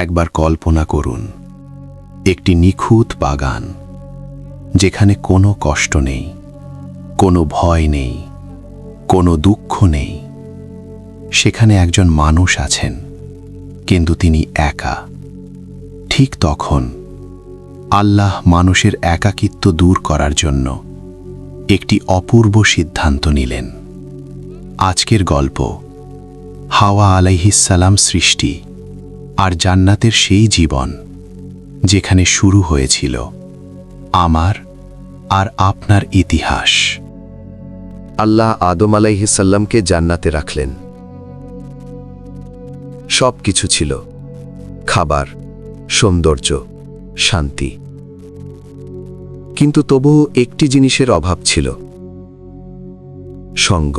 একবার কল্পনা করুন, একটি নিখুঁত বাগান, যেখানে কোনো কষ্ট নেই, কোনো ভয় নেই, কোনো দুঃখ নেই। সেখানে একজন মানুষ আছেন, কিন্তু তিনি একা। ঠিক তখন আল্লাহ মানুষের একাকিত্ব দূর করার জন্য একটি অপূর্ব সিদ্ধান্ত নিলেন। আজকের গল্প হাওয়া আলাইহিসসালাম সৃষ্টি আর জান্নাতের সেই জীবন, যেখানে শুরু হয়েছিল আমার আর আপনার ইতিহাস। আল্লাহ আদম আলাইহিসসাল্লামকে জান্নাতে রাখলেন। সব কিছু ছিল, খাবার, সৌন্দর্য, শান্তি। কিন্তু তবুও একটি জিনিসের অভাব ছিল, সঙ্গ।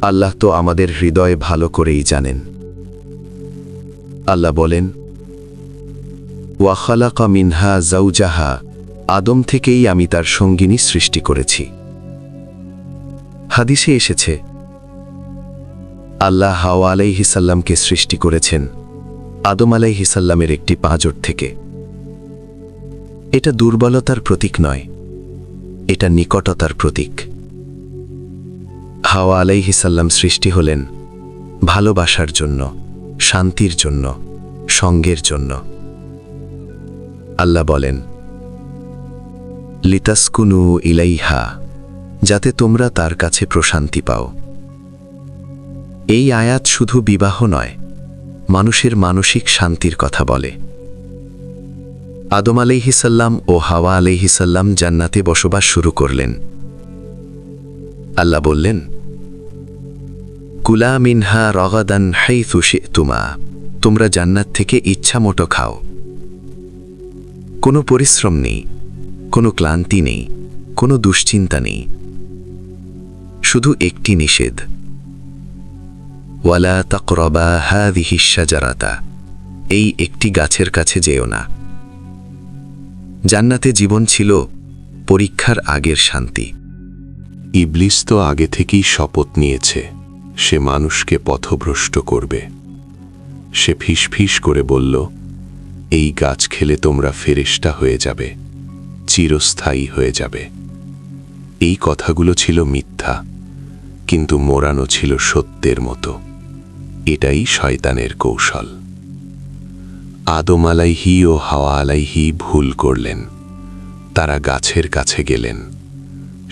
আল্লাহ তো আমাদের হৃদয়ে ভালো করেই জানেন। আল্লাহ বলেন, ওয়া খালাকা মিনহা যাওজাহা, আদম থেকেই আমি তার সঙ্গিনী সৃষ্টি করেছি। হাদিসে এসেছে, আল্লাহ হাওয়া আলাইহিসসাল্লামকে সৃষ্টি করেছেন আদম আলাইহিসসাল্লামের একটি পাঁজর থেকে। এটা দুর্বলতার প্রতীক নয়, এটা নিকটতার প্রতীক। হাওয়া আলাইহিসসাল্লাম সৃষ্টি হলেন ভালোবাসার জন্য, শান্তির জন্য, সঙ্গের জন্য। আল্লাহ বলেন, লিতাসকুনু ইলাইহা, যাতে তোমরা তার কাছে প্রশান্তি পাও। এই আয়াত শুধু বিবাহ নয়, মানুষের মানসিক শান্তির কথা বলে। আদম আলাইহিসসাল্লাম ও হাওয়া আলাইহিসসাল্লাম জান্নাতে বসবাস শুরু করলেন। আল্লাহ বললেন, কুলা মিনহা রগাদান হাইথু শি'তুমা, তোমরা জান্নাত থেকে ইচ্ছামতো খাও। কোনো পরিশ্রম নেই, কোনো ক্লান্তি নেই, কোনো দুশ্চিন্তা নেই। শুধু একটি নিষেধ, ওয়ালা তাকরাবা হাযিহিশ শাজারাতা, এই একটি গাছের কাছে যেও না। জান্নাতে জীবন ছিল পরীক্ষার আগের শান্তি। ইবলিস তো আগে থেকেই শপথ নিয়েছে, সে মানুষকে পথভ্রষ্ট করবে। সে ফিসফিস করে বলল, এই গাছ খেলে তোমরা ফেরেশতা হয়ে যাবে, চিরস্থায়ী হয়ে যাবে। এই কথাগুলো ছিল মিথ্যা, কিন্তু মোড়ানো ছিল সত্যের মতো। এটাই শয়তানের কৌশল। আদম আলাইহি ও হাওয়া আলাইহি ভুল করলেন। তারা গাছের কাছে গেলেন,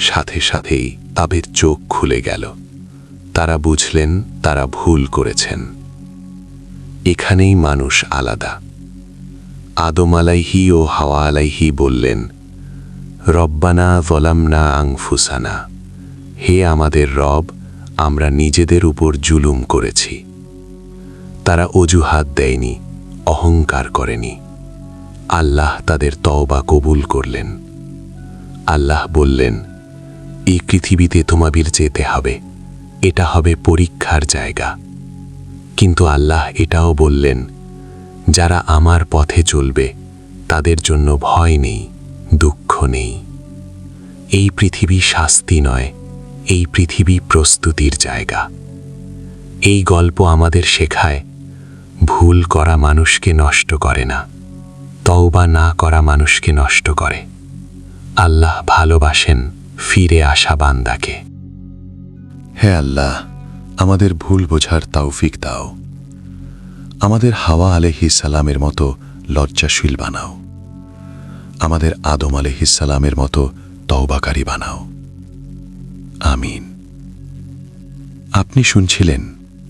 সাথে সাথেই তাদের চোখ খুলে গেল। তারা বুঝলেন তারা ভুল করেছেন। এখানেই মানুষ আলাদা। আদম আলাইহি ও হাওয়া আলাইহি বললেন, রব্বানা যালামনা আনফুসানা, হে আমাদের রব, আমরা নিজেদের উপর জুলুম করেছি। তারা অজুহাত দেয়নি, অহংকার করেনি। আল্লাহ তাদের তওবা কবুল করলেন। আল্লাহ বললেন, এই পৃথিবীতে তোমাদের যেতে হবে, এটা হবে পরীক্ষার জায়গা। কিন্তু আল্লাহ এটাও বললেন, যারা আমার পথে চলবে তাদের জন্য ভয় নেই, দুঃখ নেই। এই পৃথিবী শাস্তি নয়, এই পৃথিবী প্রস্তুতির জায়গা। এই গল্প আমাদের শেখায়, ভুল করা মানুষকে নষ্ট করে না, তওবা না করা মানুষকে নষ্ট করে। আল্লাহ ভালোবাসেন ফিরে আসা বান্দাকে। হে আল্লাহ, আমাদের ভুল বোঝার তৌফিক দাও। আমাদের হাওয়া আলাইহিসসালামের মতো লজ্জাশীল বানাও। আমাদের আদম আলাইহিসসালামের মতো তওবাকারী বানাও। আমিন। আপনি শুনছিলেন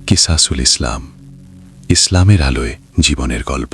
কিসাসুল ইসলাম, ইসলামের আলোয় জীবনের গল্প।